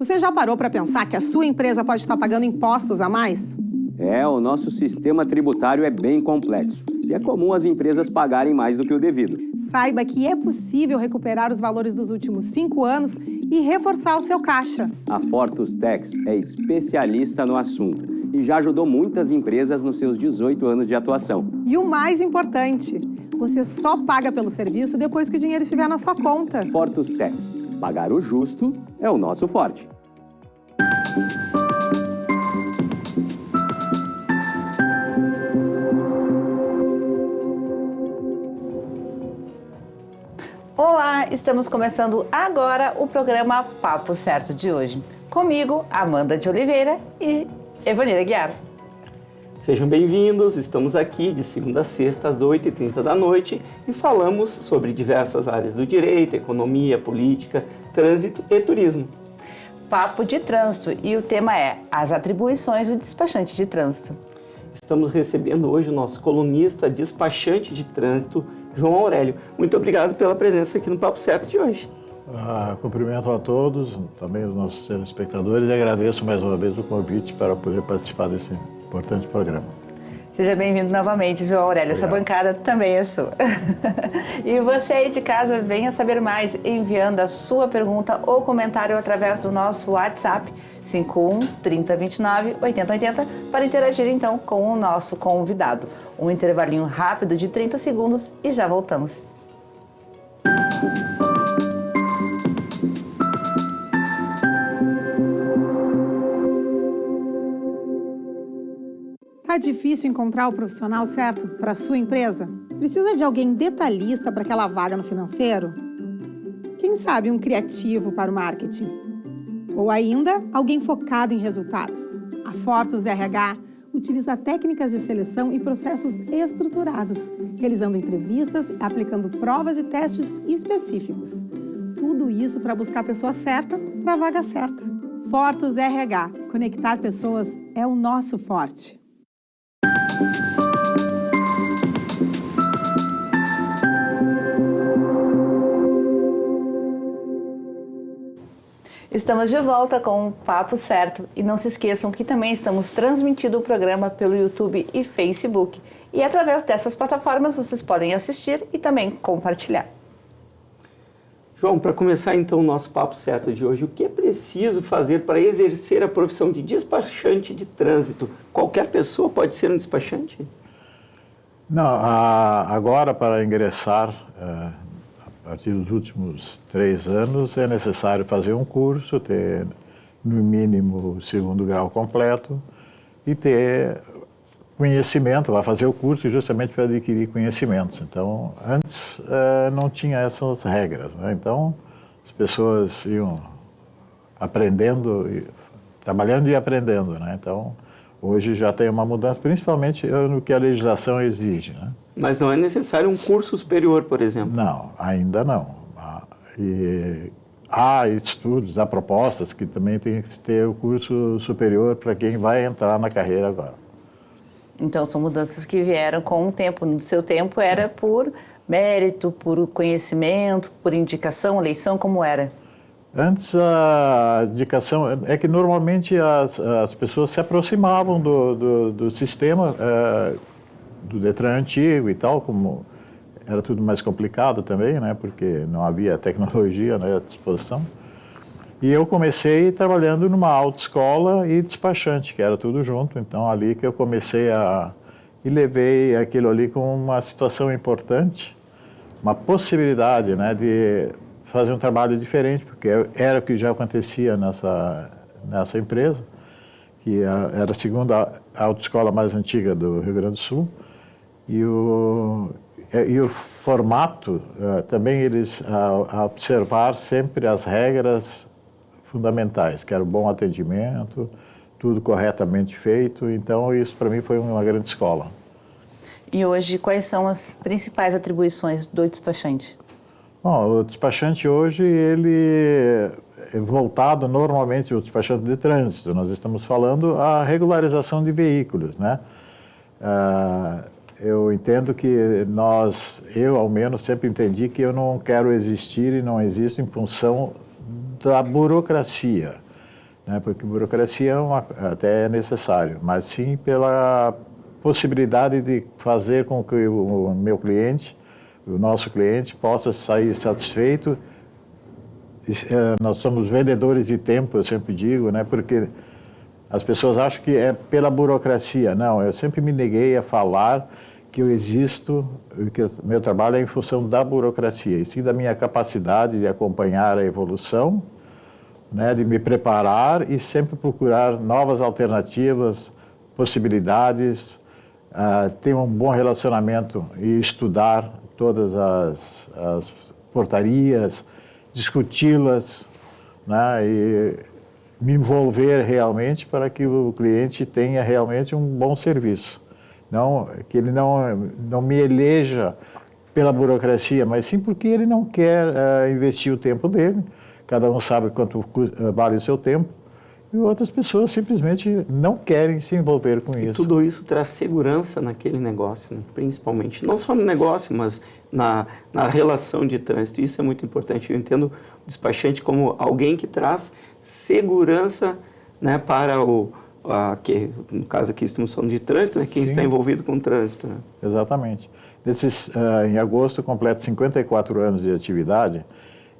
Você já parou para pensar que a sua empresa pode estar pagando impostos a mais? O nosso sistema tributário é bem complexo e é comum as empresas pagarem mais do que o devido. Saiba que é possível recuperar os valores dos últimos 5 anos e reforçar o seu caixa. A Fortus Tax é especialista no assunto e já ajudou muitas empresas nos seus 18 anos de atuação. E o mais importante, você só paga pelo serviço depois que o dinheiro estiver na sua conta. Fortus Tax. Pagar o justo é o nosso forte. Olá, estamos começando agora o programa Papo Certo de hoje. Comigo, Amanda de Oliveira e Evanira Guiar. Sejam bem-vindos, estamos aqui de segunda a sexta às 8h30 da noite e falamos sobre diversas áreas do direito, economia, política, trânsito e turismo. Papo de trânsito e o tema é as atribuições do despachante de trânsito. Estamos recebendo hoje o nosso colunista despachante de trânsito, João Aurélio. Muito obrigado pela presença aqui no Papo Certo de hoje. Cumprimento a todos, também os nossos telespectadores, e agradeço mais uma vez o convite para poder participar desse importante programa. Seja bem-vindo novamente, João Aurélio. Obrigado. Essa bancada também é sua. E você aí de casa, venha saber mais enviando a sua pergunta ou comentário através do nosso WhatsApp 51 30 29 80 80 para interagir então com o nosso convidado. Um intervalinho rápido de 30 segundos e já voltamos. Tá difícil encontrar o profissional certo para a sua empresa? Precisa de alguém detalhista para aquela vaga no financeiro? Quem sabe um criativo para o marketing? Ou ainda, alguém focado em resultados? A Fortus RH utiliza técnicas de seleção e processos estruturados, realizando entrevistas, aplicando provas e testes específicos. Tudo isso para buscar a pessoa certa para a vaga certa. Fortus RH. Conectar pessoas é o nosso forte. Estamos de volta com o Papo Certo e não se esqueçam que também estamos transmitindo o programa pelo YouTube e Facebook. E através dessas plataformas vocês podem assistir e também compartilhar. João, para começar então o nosso Papo Certo de hoje, o que é preciso fazer para exercer a profissão de despachante de trânsito? Qualquer pessoa pode ser um despachante? Não, agora para ingressar, a partir dos últimos 3 anos, é necessário fazer um curso, ter no mínimo o 2º grau completo e ter conhecimento, vai fazer o curso justamente para adquirir conhecimentos. Então, antes não tinha essas regras, né? Então, as pessoas iam aprendendo, trabalhando e aprendendo, né? Então, hoje já tem uma mudança, principalmente no que a legislação exige, né? Mas não é necessário um curso superior, por exemplo? Não, ainda não. E há estudos, há propostas que também tem que ter o curso superior para quem vai entrar na carreira agora. Então são mudanças que vieram com o tempo. No seu tempo era por mérito, por conhecimento, por indicação, eleição, como era? Antes a indicação é que normalmente as pessoas se aproximavam do sistema do Detran antigo e tal, como era tudo mais complicado também, né, porque não havia tecnologia, né, à disposição. E eu comecei trabalhando numa autoescola e despachante, que era tudo junto. Então ali que eu comecei e levei aquilo ali como uma situação importante, uma possibilidade, né, de fazer um trabalho diferente, porque era o que já acontecia nessa empresa, que era a segunda autoescola mais antiga do Rio Grande do Sul. E o formato, também eles a observar sempre as regras fundamentais, que era o bom atendimento, tudo corretamente feito. Então, isso para mim foi uma grande escola. E hoje, quais são as principais atribuições do despachante? Bom, o despachante hoje, ele é voltado normalmente, o despachante de trânsito, nós estamos falando a regularização de veículos, né? Eu entendo que eu ao menos sempre entendi que eu não quero existir e não existo em função da burocracia. né? Porque burocracia até é necessário, mas sim pela possibilidade de fazer com que o meu cliente, o nosso cliente, possa sair satisfeito. Nós somos vendedores de tempo, eu sempre digo, né? Porque as pessoas acham que é pela burocracia. Não, eu sempre me neguei a falar que eu existo, que o meu trabalho é em função da burocracia, e sim da minha capacidade de acompanhar a evolução, né? De me preparar e sempre procurar novas alternativas, possibilidades, ter um bom relacionamento e estudar todas as portarias, discuti-las, né, e me envolver realmente para que o cliente tenha realmente um bom serviço. Não, que ele não me eleja pela burocracia, mas sim porque ele não quer investir o tempo dele. Cada um sabe quanto vale o seu tempo. E outras pessoas simplesmente não querem se envolver com isso. Tudo isso traz segurança naquele negócio, né? Principalmente. Não só no negócio, mas na relação de trânsito. Isso é muito importante. Eu entendo o despachante como alguém que traz segurança, né, para que, no caso aqui estamos falando de trânsito, né, quem está envolvido com o trânsito. Né? Exatamente. Em agosto, completo 54 anos de atividade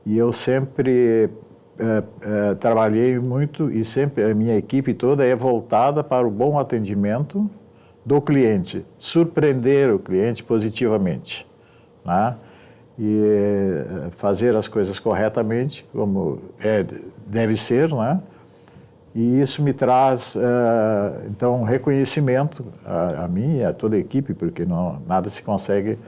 e eu sempre... trabalhei muito e sempre a minha equipe toda é voltada para o bom atendimento do cliente, surpreender o cliente positivamente, né? E fazer as coisas corretamente, como deve ser, né? E isso me traz, então, um reconhecimento a mim e a toda a equipe, porque nada se consegue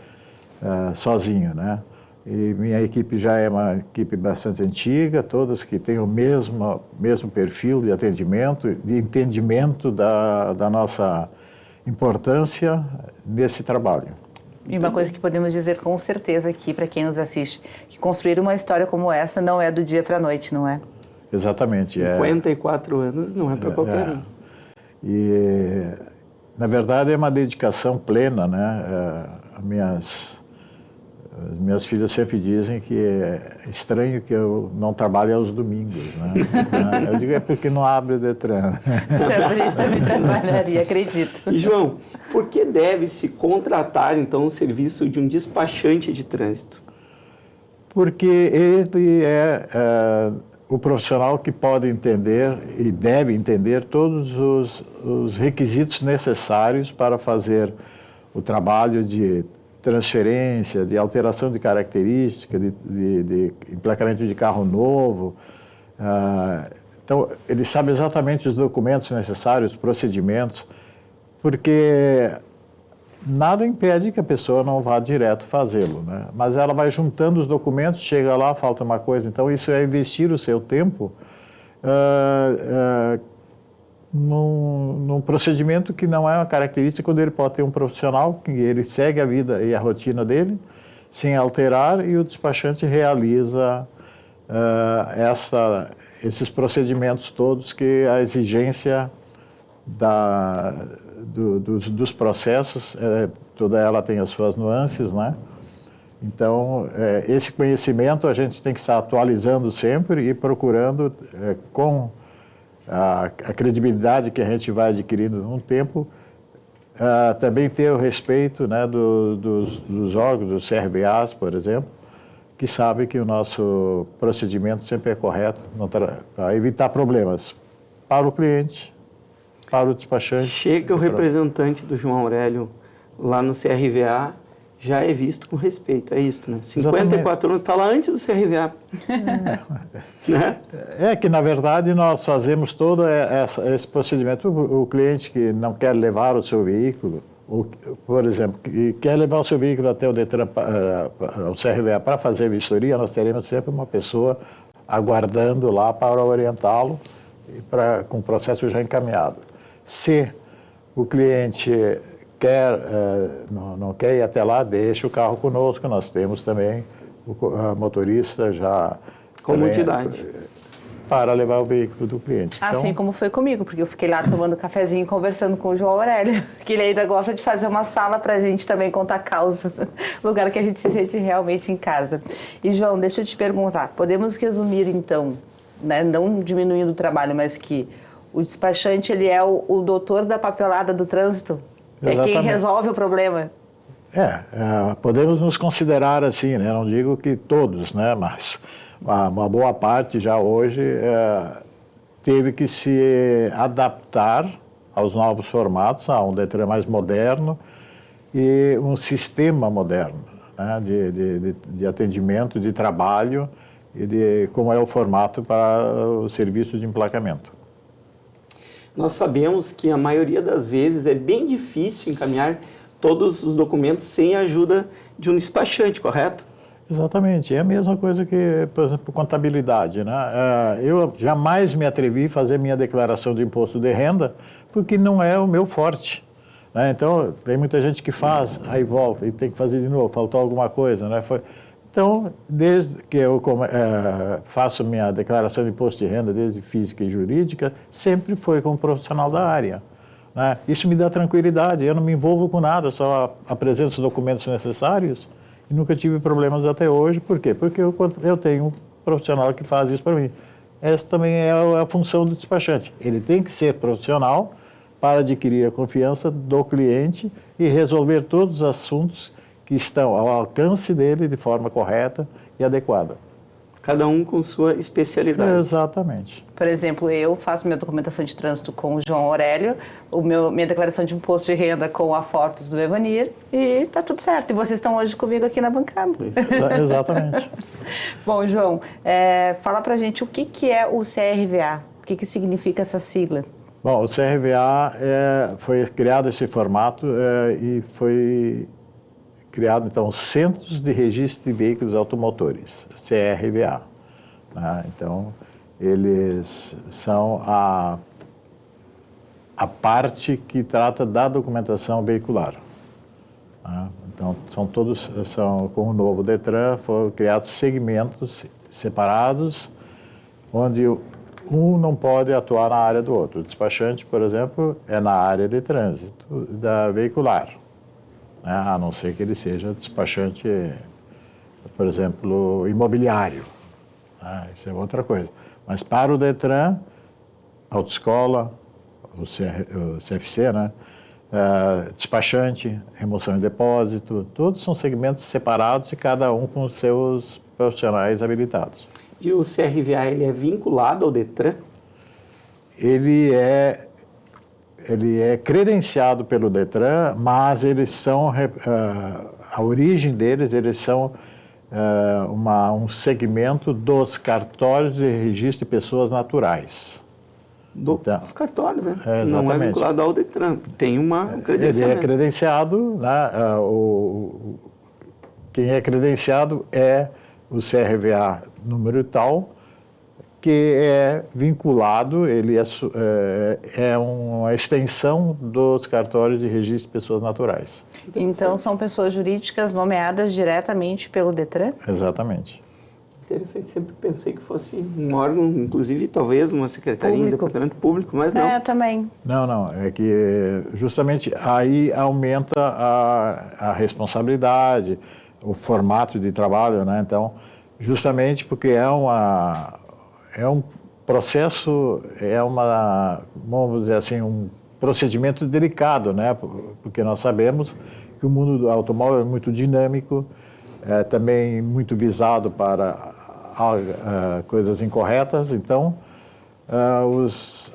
sozinho, né? E minha equipe já é uma equipe bastante antiga, todas que têm o mesmo perfil de atendimento, de entendimento da nossa importância nesse trabalho. E uma coisa que podemos dizer com certeza aqui, para quem nos assiste, que construir uma história como essa não é do dia para a noite, não é? Exatamente. 54 anos não é para qualquer um. E, na verdade, é uma dedicação plena, né? Minhas filhas sempre dizem que é estranho que eu não trabalhe aos domingos, né? Eu digo, é porque não abre o Detran. Por isso também trabalharia, acredito. E, João, por que deve-se contratar, então, o serviço de um despachante de trânsito? Porque ele é o profissional que pode entender e deve entender todos os requisitos necessários para fazer o trabalho de transferência, de alteração de característica, de emplacamento de carro novo. Então, ele sabe exatamente os documentos necessários, os procedimentos, porque nada impede que a pessoa não vá direto fazê-lo, né? Mas ela vai juntando os documentos, chega lá, falta uma coisa. Então, isso é investir o seu tempo num procedimento que não é uma característica quando ele pode ter um profissional que ele segue a vida e a rotina dele sem alterar e o despachante realiza esses procedimentos todos que a exigência dos processos, toda ela tem as suas nuances, né? Então, esse conhecimento a gente tem que estar atualizando sempre e procurando com a credibilidade que a gente vai adquirindo num tempo, também ter o respeito, né, dos órgãos, dos CRVAs, por exemplo, que sabem que o nosso procedimento sempre é correto para evitar problemas para o cliente, para o despachante. Chega o representante do João Aurélio lá no CRVA, já é visto com respeito, é isso, né? 54 anos, está lá antes do CRVA. Né? É que, na verdade, nós fazemos todo esse procedimento. O cliente que não quer levar o seu veículo, ou, por exemplo, que quer levar o seu veículo até o Detran, o CRVA para fazer vistoria, nós teremos sempre uma pessoa aguardando lá para orientá-lo com o processo já encaminhado. Se o cliente não quer ir até lá, deixa o carro conosco, nós temos também a motorista já... Comodidade. Para levar o veículo do cliente. Assim então, como foi comigo, porque eu fiquei lá tomando cafezinho, conversando com o João Aurélio, que ele ainda gosta de fazer uma sala para a gente também contar causa, lugar que a gente se sente realmente em casa. E, João, deixa eu te perguntar, podemos resumir, então, né, não diminuindo o trabalho, mas que o despachante ele é o doutor da papelada do trânsito, Exatamente. é quem resolve o problema. Podemos nos considerar assim, né? Não digo que todos, né? Mas uma boa parte já hoje teve que se adaptar aos novos formatos, a um Detran mais moderno e um sistema moderno, né? de atendimento, de trabalho e de como é o formato para o serviço de emplacamento. Nós sabemos que a maioria das vezes é bem difícil encaminhar todos os documentos sem a ajuda de um despachante, correto? Exatamente, é a mesma coisa que, por exemplo, contabilidade, né? Eu jamais me atrevi a fazer minha declaração de imposto de renda porque não é o meu forte, né? Então, tem muita gente que faz, aí volta e tem que fazer de novo, faltou alguma coisa, né? Então, desde que eu faço minha declaração de imposto de renda, desde física e jurídica, sempre foi com um profissional da área, né? Isso me dá tranquilidade, eu não me envolvo com nada, só apresento os documentos necessários e nunca tive problemas até hoje. Por quê? Porque eu tenho um profissional que faz isso para mim. Essa também é a função do despachante. Ele tem que ser profissional para adquirir a confiança do cliente e resolver todos os assuntos que estão ao alcance dele de forma correta e adequada. Cada um com sua especialidade. Exatamente. Por exemplo, eu faço minha documentação de trânsito com o João Aurélio, minha declaração de imposto de renda com a Fortes do Evanir e tá tudo certo. E vocês estão hoje comigo aqui na bancada. Exatamente. Bom, João, fala pra gente o que é o CRVA, o que significa essa sigla? Bom, o CRVA foi criado esse formato e foi criado, então, Centros de Registro de Veículos Automotores, CRVA. Né? Então, eles são a parte que trata da documentação veicular. Né? Então, com o novo Detran, foram criados segmentos separados, onde um não pode atuar na área do outro. O despachante, por exemplo, é na área de trânsito, da veicular. A não ser que ele seja despachante, por exemplo, imobiliário. Isso é outra coisa. Mas para o Detran, autoescola, o CFC, né? Despachante, remoção de depósito, todos são segmentos separados e cada um com os seus profissionais habilitados. E o CRVA, ele é vinculado ao Detran? Ele é credenciado pelo Detran, mas eles são, a origem deles, eles são um segmento dos cartórios de registro de pessoas naturais. Dos cartórios, né? Exatamente. Não é vinculado ao Detran, tem uma credenciamento. Ele é credenciado, né? Quem é credenciado é o CRVA número tal, que é vinculado, ele é uma extensão dos cartórios de registro de pessoas naturais. Então, são pessoas jurídicas nomeadas diretamente pelo Detran? Exatamente. Interessante, sempre pensei que fosse um órgão, inclusive talvez uma secretaria, um departamento público, mas não. Também. Não, é que justamente aí aumenta a responsabilidade, o formato de trabalho, né? Então, justamente porque é um processo, vamos dizer assim, um procedimento delicado, né? Porque nós sabemos que o mundo do automóvel é muito dinâmico, também muito visado para coisas incorretas. Então,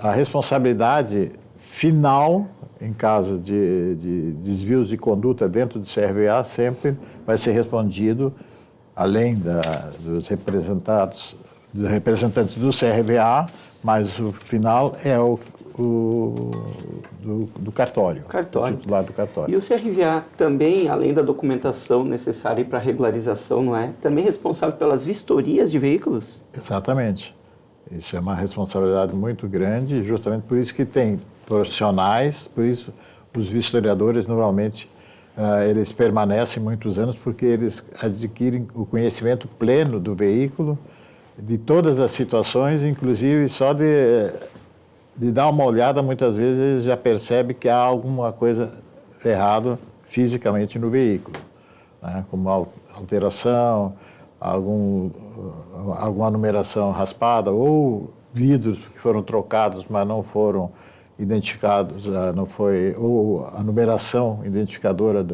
a responsabilidade final, em caso de desvios de conduta dentro do CRVA, sempre vai ser respondido, além dos representantes do CRVA, mas o final é do cartório, o titular do cartório. E o CRVA também, além da documentação necessária para regularização, não é? Também responsável pelas vistorias de veículos? Exatamente. Isso é uma responsabilidade muito grande, justamente por isso que tem profissionais, por isso os vistoriadores normalmente eles permanecem muitos anos, porque eles adquirem o conhecimento pleno do veículo, de todas as situações, inclusive só de dar uma olhada, muitas vezes ele já percebe que há alguma coisa errada fisicamente no veículo, né? Como alteração, alguma numeração raspada ou vidros que foram trocados, mas não foram identificados, ou a numeração identificadora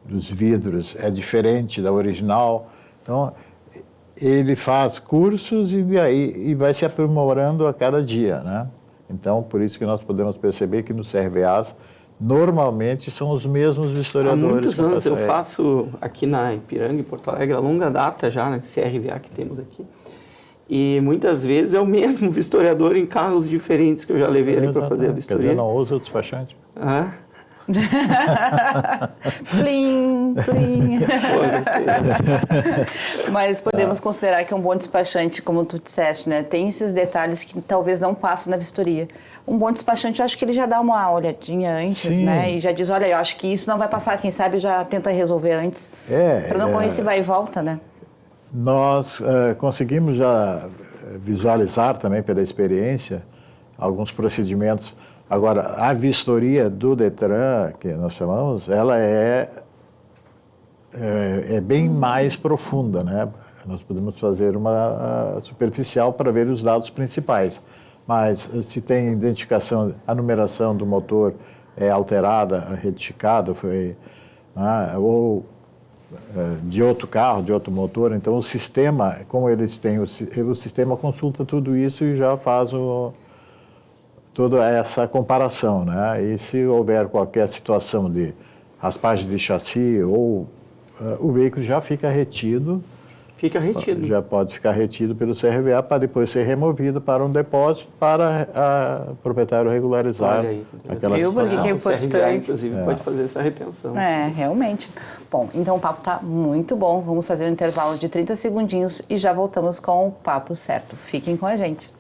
dos vidros é diferente da original. Então, ele faz cursos e vai se aprimorando a cada dia, né? Então, por isso que nós podemos perceber que nos CRVAs, normalmente, são os mesmos vistoriadores. Há muitos anos eu faço aqui na Ipiranga, em Porto Alegre, a longa data já, né, CRVA que temos aqui. E muitas vezes é o mesmo vistoriador em carros diferentes que eu já levei ali para fazer a vistoria. Quer dizer, não usa o despachante. Ah. Plim, plim. Mas podemos considerar que um bom despachante, como tu disseste, né, tem esses detalhes que talvez não passem na vistoria. Um bom despachante, eu acho que ele já dá uma olhadinha antes, sim, né? E já diz, olha, eu acho que isso não vai passar, quem sabe já tenta resolver antes. Para não correr esse vai e volta, né? Nós conseguimos já visualizar também pela experiência alguns procedimentos. Agora, a vistoria do Detran, que nós chamamos, ela é bem mais profunda, né? Nós podemos fazer uma superficial para ver os dados principais, mas se tem identificação, a numeração do motor é alterada, retificada, né? Ou de outro carro, de outro motor, então o sistema, como eles têm, o sistema consulta tudo isso e já faz toda essa comparação, né? E se houver qualquer situação de raspagem de chassi ou o veículo já fica retido. Fica retido. Já pode ficar retido pelo CRVA para depois ser removido para um depósito para o proprietário regularizar aquela situação. Que é importante. O CRVA, inclusive, pode fazer essa retenção. Realmente. Bom, então o papo está muito bom. Vamos fazer um intervalo de 30 segundinhos e já voltamos com o Papo Certo. Fiquem com a gente.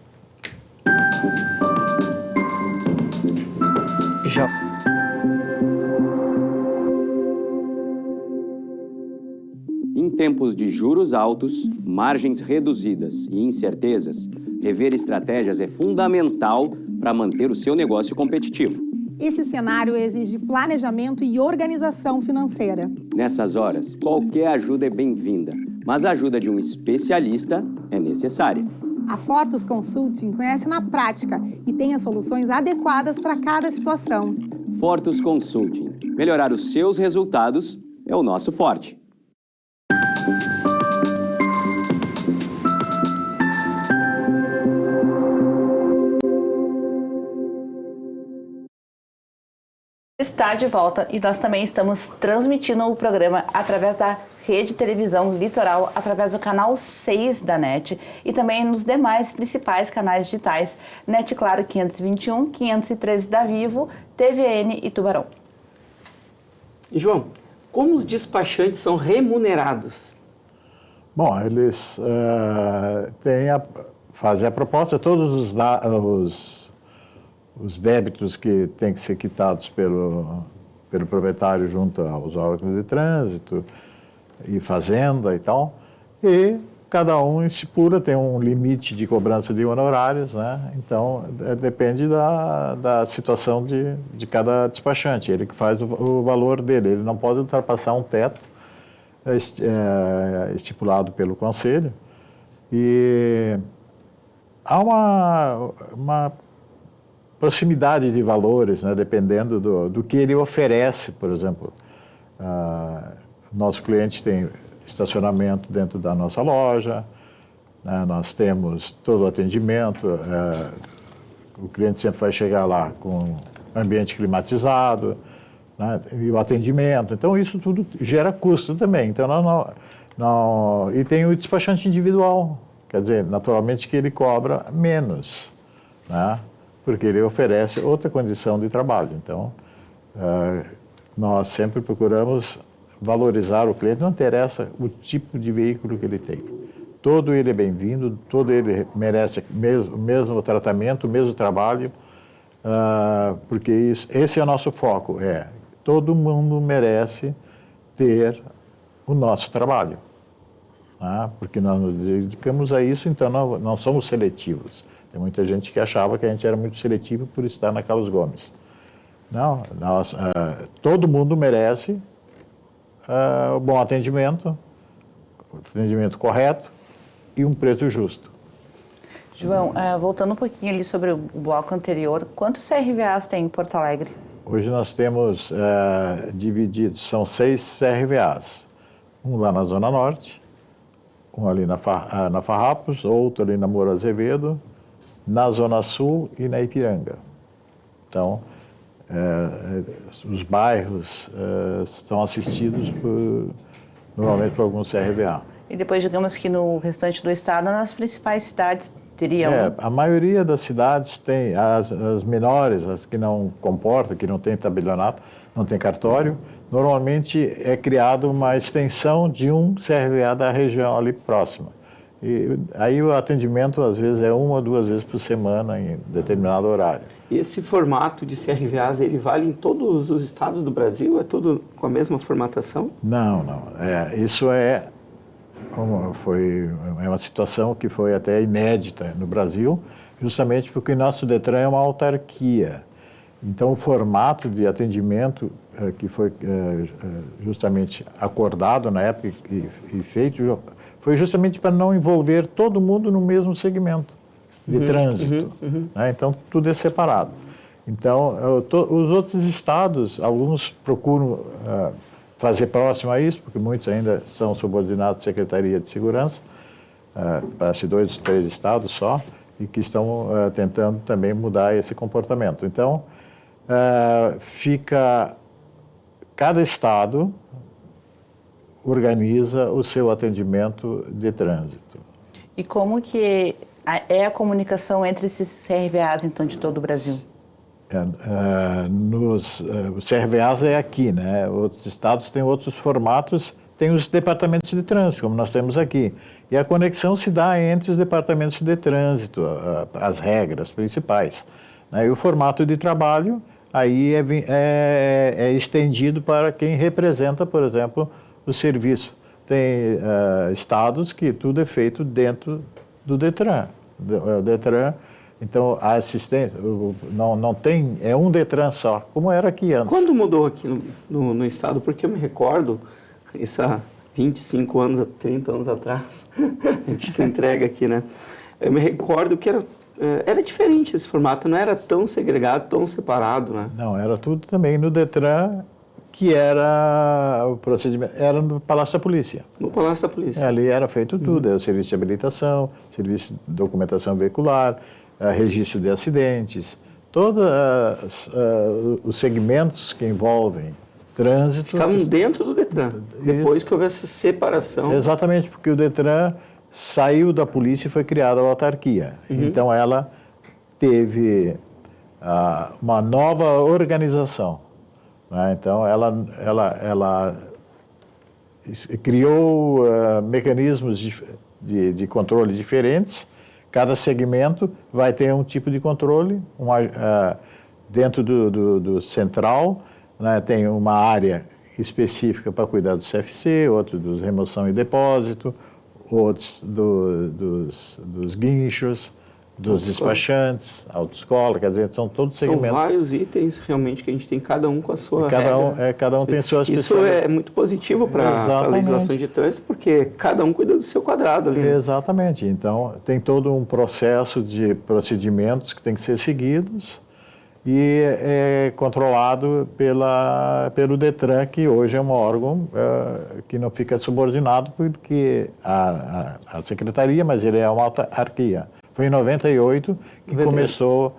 Em tempos de juros altos, margens reduzidas e incertezas, rever estratégias é fundamental para manter o seu negócio competitivo. Esse cenário exige planejamento e organização financeira. Nessas horas, qualquer ajuda é bem-vinda, mas a ajuda de um especialista é necessária. A Fortus Consulting conhece na prática e tem as soluções adequadas para cada situação. Fortus Consulting. Melhorar os seus resultados é o nosso forte. Está de volta e nós também estamos transmitindo o programa através da Rede Televisão Litoral, através do canal 6 da NET e também nos demais principais canais digitais, NET Claro 521, 513 da Vivo, TVN e Tubarão. E João, como os despachantes são remunerados? Bom, eles fazem a proposta, todos os débitos que têm que ser quitados pelo proprietário junto aos órgãos de trânsito e fazenda e tal, e cada um estipula, tem um limite de cobrança de honorários, né? Então, depende da situação de cada despachante, ele que faz o valor dele, ele não pode ultrapassar um teto estipulado pelo Conselho, e há uma proximidade de valores, né, dependendo do que ele oferece. Por exemplo, nosso cliente tem estacionamento dentro da nossa loja, né, nós temos todo o atendimento, o cliente sempre vai chegar lá com ambiente climatizado, né, e o atendimento, então isso tudo gera custo também. Então, e tem o despachante individual, quer dizer, naturalmente que ele cobra menos, né? Porque ele oferece outra condição de trabalho. Então, nós sempre procuramos valorizar o cliente, não interessa o tipo de veículo que ele tem. Todo ele é bem-vindo, todo ele merece o mesmo tratamento, o mesmo trabalho, porque esse é o nosso foco, todo mundo merece ter o nosso trabalho, né? Porque nós nos dedicamos a isso, então não somos seletivos. Tem muita gente que achava que a gente era muito seletivo por estar na Carlos Gomes. Não, todo mundo merece bom atendimento, atendimento correto e um preço justo. João, voltando um pouquinho ali sobre o bloco anterior, quantos CRVAs tem em Porto Alegre? Hoje nós temos divididos, são 6 CRVAs. Um lá na Zona Norte, um ali na Farrapos, outro ali na Moura Azevedo, na Zona Sul e na Ipiranga. Então, os bairros são assistidos normalmente por alguns CRVA. E depois, digamos que no restante do estado, nas principais cidades, teriam... A maioria das cidades tem, as menores, as que não comportam, que não tem tabelionato, não tem cartório, normalmente é criado uma extensão de um CRVA da região ali próxima. E aí o atendimento, às vezes, é 1 ou 2 vezes por semana em determinado horário. E esse formato de CRVAs, ele vale em todos os estados do Brasil? É tudo com a mesma formatação? Não. Isso é uma situação que foi até inédita no Brasil, justamente porque nosso DETRAN é uma autarquia. Então, o formato de atendimento que foi justamente acordado na época e feito foi justamente para não envolver todo mundo no mesmo segmento de trânsito. Né? Então, tudo é separado. Então, os outros estados, alguns procuram fazer próximo a isso, porque muitos ainda são subordinados à Secretaria de Segurança, parece 2 ou 3 estados só, e que estão tentando também mudar esse comportamento. Então, cada estado organiza o seu atendimento de trânsito. E como que é a comunicação entre esses CRVAs, então, de todo o Brasil? Os CRVAs é aqui, né? Outros estados têm outros formatos, tem os departamentos de trânsito, como nós temos aqui. E a conexão se dá entre os departamentos de trânsito, as regras principais. Né? E o formato de trabalho aí é estendido para quem representa, por exemplo, o serviço. Tem estados que tudo é feito dentro do DETRAN. O DETRAN, então, a assistência não tem, é um DETRAN só, como era aqui antes. Quando mudou aqui no estado? Porque eu me recordo, isso há 25 anos, 30 anos atrás, a gente se entrega aqui, né? Eu me recordo que era diferente esse formato, não era tão segregado, tão separado, né? Não, era tudo também no DETRAN, que era o procedimento, era no Palácio da Polícia. No Palácio da Polícia. Ali era feito tudo, o serviço de habilitação, serviço de documentação veicular, registro de acidentes, todos os segmentos que envolvem trânsito... Ficavam dentro do DETRAN, depois que houve essa separação. Exatamente, porque o DETRAN saiu da polícia e foi criada a autarquia. Então, ela teve uma nova organização. Né? Então, ela criou mecanismos de controle diferentes. Cada segmento vai ter um tipo de controle. Dentro do central, né, tem uma área específica para cuidar do CFC, outro dos remoção e depósito, outros dos guinchos, dos despachantes, autoescola, quer dizer, são todos segmentos. São vários itens realmente que a gente tem, cada um com a sua regra. Cada um tem sua Isso é muito positivo para a legislação de trânsito, porque cada um cuida do seu quadrado ali. Exatamente. Então, tem todo um processo de procedimentos que tem que ser seguidos e é controlado pelo DETRAN, que hoje é um órgão que não fica subordinado porque a secretaria, mas ele é uma autarquia. Foi em 98 que começou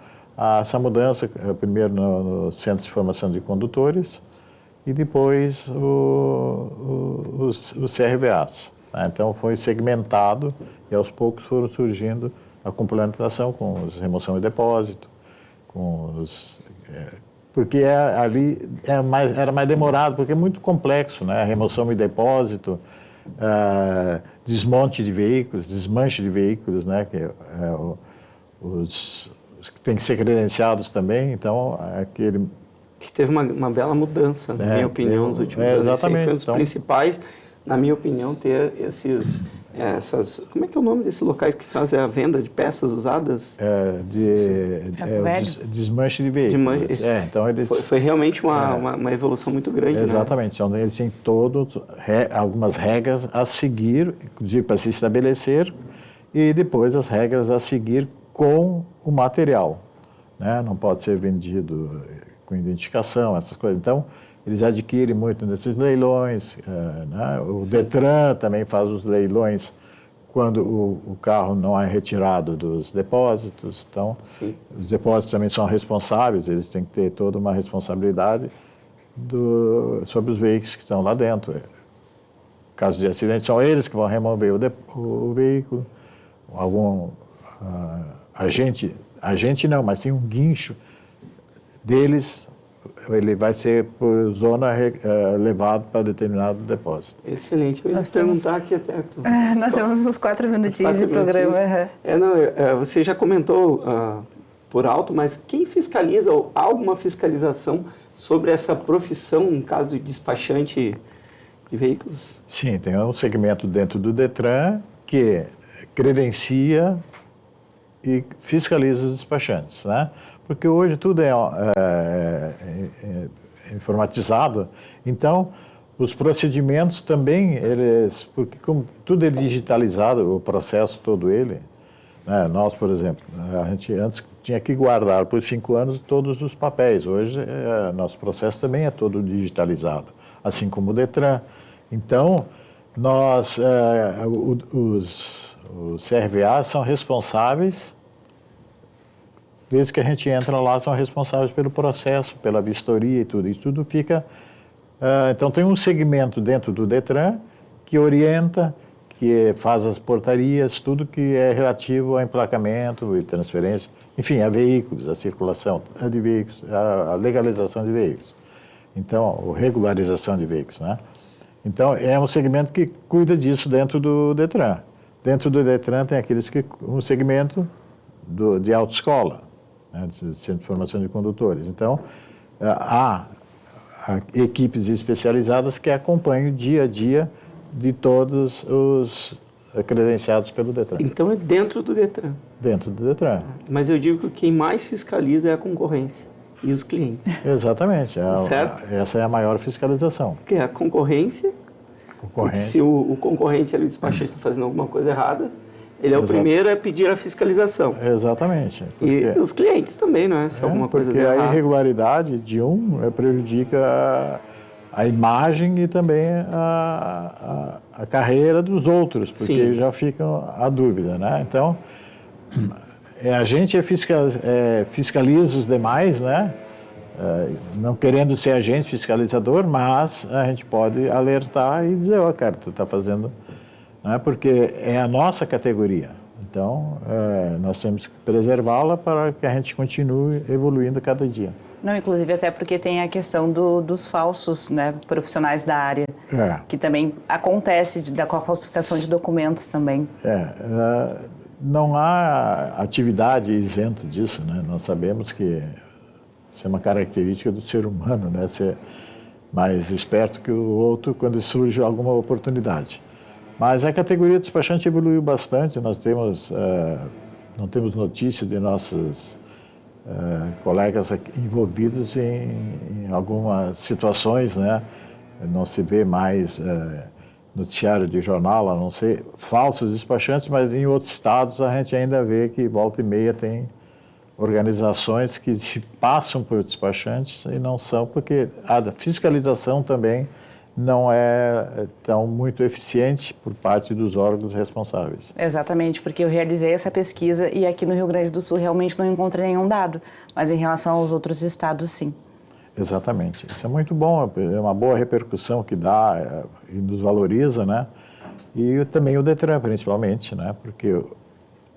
essa mudança, primeiro no Centro de Formação de Condutores e depois os CRVAs. Então foi segmentado e aos poucos foram surgindo a complementação com os remoção e depósito, porque ali era mais demorado, porque é muito complexo, né? A remoção e depósito, desmonte de veículos, desmanche de veículos, né? Os que têm que ser credenciados também, então que teve uma bela mudança, na minha opinião, nos últimos anos. Exatamente. Foi um dos principais na minha opinião, ter como é que é o nome desses locais que fazem a venda de peças usadas? Desmanche de veículos. Então foi realmente uma evolução muito grande. Exatamente. Né? Então, eles têm algumas regras a seguir, inclusive para se estabelecer, e depois as regras a seguir com o material. Né? Não pode ser vendido com identificação, essas coisas. Então, eles adquirem muito nesses leilões. Né? O Detran também faz os leilões quando o carro não é retirado dos depósitos. Então, sim, os depósitos também são responsáveis, eles têm que ter toda uma responsabilidade sobre os veículos que estão lá dentro. Caso de acidente, são eles que vão remover o veículo. Algum agente não, mas tem um guincho deles, ele vai ser por zona levado para determinado depósito. Excelente. Eu ia perguntar aqui até... Nós temos uns 4 minutinhos de programa. Você já comentou por alto, mas quem fiscaliza, ou há alguma fiscalização sobre essa profissão, no caso de despachante de veículos? Sim, tem um segmento dentro do Detran que credencia e fiscaliza os despachantes, né? Porque hoje tudo é informatizado, então os procedimentos também, porque como tudo é digitalizado, o processo todo ele, né? Nós, por exemplo, a gente antes tinha que guardar por 5 anos todos os papéis, hoje nosso processo também é todo digitalizado, assim como o Detran. Então, os CRVAs são responsáveis, desde que a gente entra lá, são responsáveis pelo processo, pela vistoria e tudo. Isso tudo fica... então, tem um segmento dentro do Detran que orienta, que faz as portarias, tudo que é relativo ao emplacamento e transferência, enfim, a veículos, a circulação de veículos, a legalização de veículos. Então, a regularização de veículos, né? Então, é um segmento que cuida disso dentro do Detran. Dentro do Detran tem um segmento de autoescola, né, de Centro de Formação de Condutores. Então, há equipes especializadas que acompanham o dia a dia de todos os credenciados pelo Detran. Então, é dentro do Detran? Dentro do Detran. Mas eu digo que quem mais fiscaliza é a concorrência e os clientes. Exatamente. Certo? Essa é a maior fiscalização. Porque a concorrência. Porque se o concorrente ali, o despachante, está fazendo alguma coisa errada, ele é o primeiro a pedir a fiscalização. Exatamente. E os clientes também, não é? Se alguma coisa porque a irregularidade de prejudica a imagem e também a carreira dos outros, porque sim, já fica a dúvida, né? Então, a gente fiscaliza os demais, né? Não querendo ser agente fiscalizador, mas a gente pode alertar e dizer, cara, tu está fazendo... Né? Porque é a nossa categoria. Então, nós temos que preservá-la para que a gente continue evoluindo cada dia. Não, inclusive até porque tem a questão dos falsos, né, profissionais da área, que também acontece com a falsificação de documentos também. Não há atividade isenta disso, né? Nós sabemos que isso é uma característica do ser humano, né? Ser mais esperto que o outro quando surge alguma oportunidade. Mas a categoria de despachante evoluiu bastante. Nós não temos notícia de nossos colegas envolvidos em algumas situações, né? Não se vê mais noticiário de jornal, a não ser falsos despachantes, mas em outros estados a gente ainda vê que volta e meia tem organizações que se passam por despachantes e não são, porque a fiscalização também não é tão muito eficiente por parte dos órgãos responsáveis. Exatamente, porque eu realizei essa pesquisa e aqui no Rio Grande do Sul realmente não encontrei nenhum dado, mas em relação aos outros estados, sim. Exatamente. Isso é muito bom, é uma boa repercussão que dá e nos valoriza, né? E também o Detran, principalmente, né? Porque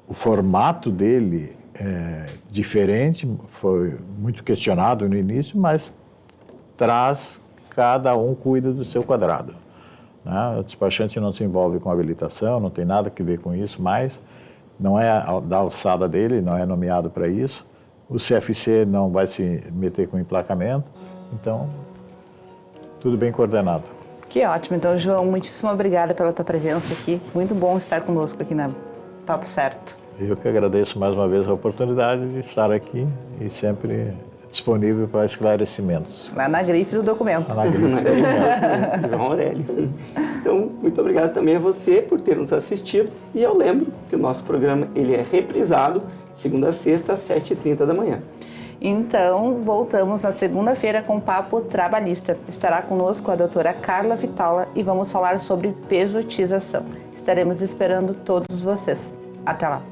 o formato dele é diferente, foi muito questionado no início, mas cada um cuida do seu quadrado, né? O despachante não se envolve com habilitação, não tem nada que ver com isso, mas não é da alçada dele, não é nomeado para isso. O CFC não vai se meter com emplacamento, então tudo bem coordenado. Que ótimo. Então, João, muitíssimo obrigada pela tua presença aqui. Muito bom estar conosco aqui na Papo Certo. Eu que agradeço mais uma vez a oportunidade de estar aqui e sempre disponível para esclarecimentos. Lá na grife do documento. Na grife do documento. João Aurélio. Então, muito obrigado também a você por ter nos assistido. E eu lembro que o nosso programa ele é reprisado segunda a sexta, às 7h30 da manhã. Então, voltamos na segunda-feira com o Papo Trabalhista. Estará conosco a doutora Carla Vitola e vamos falar sobre pejotização. Estaremos esperando todos vocês. Até lá!